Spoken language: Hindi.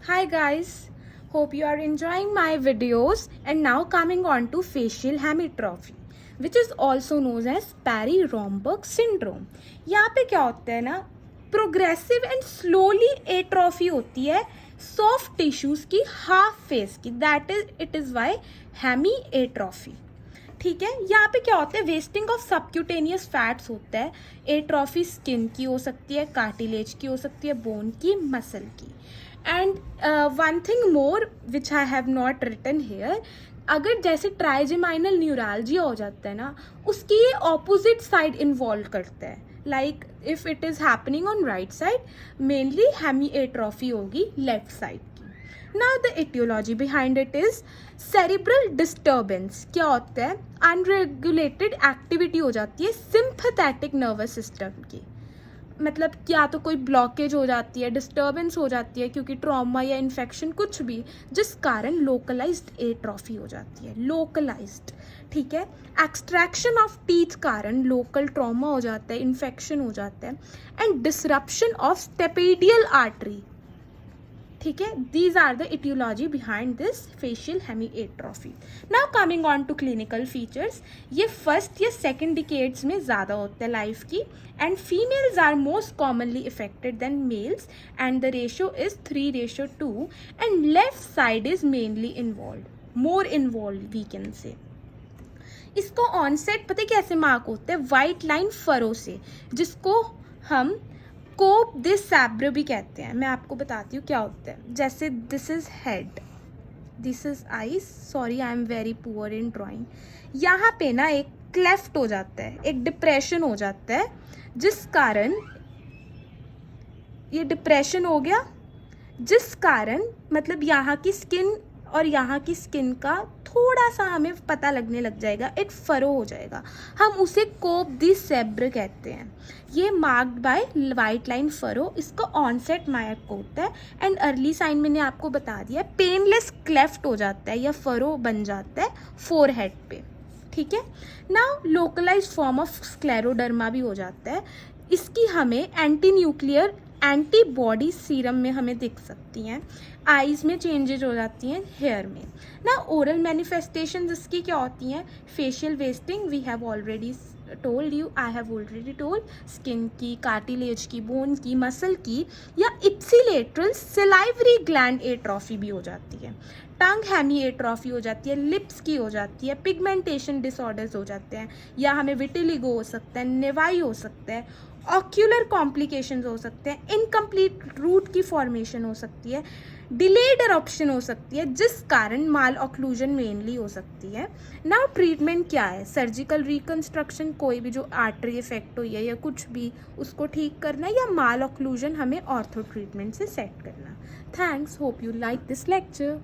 Hi guys, hope you are enjoying my videos and now coming on to facial hemitrophy which is also known as Parry-Romberg syndrome. यहाँ पे क्या होता है ना, प्रोग्रेसिव एंड स्लोली एट्रॉफी होती है सॉफ्ट टिश्यूज की हाफ फेस की, that is it is why hemiatrophy. ठीक है, यहाँ पे क्या होता है, वेस्टिंग ऑफ सबक्यूटेनियस फैट्स होता है. एट्रॉफी स्किन की हो सकती है, कार्टिलेज की हो सकती है, बोन की, मसल की. And one thing more which I have not written here, अगर जैसे ट्राइजेमाइनल न्यूरालजिया हो जाता है ना, उसकी ये ऑपोजिट साइड इन्वॉल्व करता है. Like if it is happening on right side, mainly hemiatrophy होगी लेफ्ट साइड की. Now the aetiology behind it is cerebral disturbance. क्या होता है, अनरेगुलेटेड एक्टिविटी हो जाती है सिंपैथेटिक नर्वस सिस्टम की. मतलब या तो कोई ब्लॉकेज हो जाती है, डिस्टर्बेंस हो जाती है क्योंकि ट्रॉमा या इन्फेक्शन कुछ भी, जिस कारण लोकलाइज्ड एट्रॉफी हो जाती है. लोकलाइज्ड, ठीक है. एक्सट्रैक्शन ऑफ टीथ कारण लोकल ट्रॉमा हो जाता है, इन्फेक्शन हो जाता है. And disruption of stapedial artery. ठीक है, these are the etiology behind this facial hemiatrophy. Now coming on to clinical features, ये फर्स्ट या सेकेंड डिकेड्स में ज़्यादा होता है लाइफ की. And females are most commonly affected than males and the ratio is 3:2 and left side is mainly involve, more involve we can say. इसको ऑनसेट पता है कैसे मार्क होता है, वाइट लाइन फरो से, जिसको हम कोप दिस सैब्र भी कहते हैं. मैं आपको बताती हूँ क्या होता है. जैसे this is head, this is eyes, sorry I am very poor in drawing. यहाँ पे ना एक क्लेफ्ट हो जाता है, एक डिप्रेशन हो जाता है, जिस कारण ये डिप्रेशन हो गया, जिस कारण मतलब यहाँ की स्किन और यहाँ की स्किन का थोड़ा सा हमें पता लगने लग जाएगा, एक फरो हो जाएगा. हम उसे कोप दी सेब्र कहते हैं. ये marked by white line furrow, इसका ऑनसेट मार्क होता है. एंड अर्ली साइन मैंने आपको बता दिया, पेनलेस क्लेफ्ट हो जाता है या फरो बन जाता है फोरहेड पे. ठीक है. Now localised form of scleroderma भी हो जाता है. इसकी हमें एंटी न्यूक्लियर एंटीबॉडी सीरम में हमें दिख सकती हैं. आईज में चेंजेज हो जाती हैं, हेयर में. ना ओरल मैनिफेस्टेशंस इसकी क्या होती हैं, facial wasting we have already told you, I have already told. Skin की, कार्टिलेज की, बोन की, मसल की, या इप्सिलेटरल सिलाइवरी ग्लैंड एट्रॉफी भी हो जाती है. टंग हेमी एट्रॉफी हो जाती है, लिप्स की हो जाती है, पिगमेंटेशन डिसऑर्डर्स हो जाते हैं, या हमें विटिलिगो हो सकता है, नेवाई हो सकता है, ऑक्यूलर कॉम्प्लिकेशंस हो सकते हैं, इनकम्प्लीट रूट की फॉर्मेशन हो सकती है, डिलेड एरप्शन हो सकती है, जिस कारण माल ऑक्लूजन मेनली हो सकती है. नाउ ट्रीटमेंट क्या है, सर्जिकल रिकन्स्ट्रक्शन, कोई भी जो आर्टरी इफेक्ट हुई है या कुछ भी उसको ठीक करना, या माल ऑक्लूजन हमें ऑर्थो ट्रीटमेंट से सेट करना. Thanks, hope you like this lecture.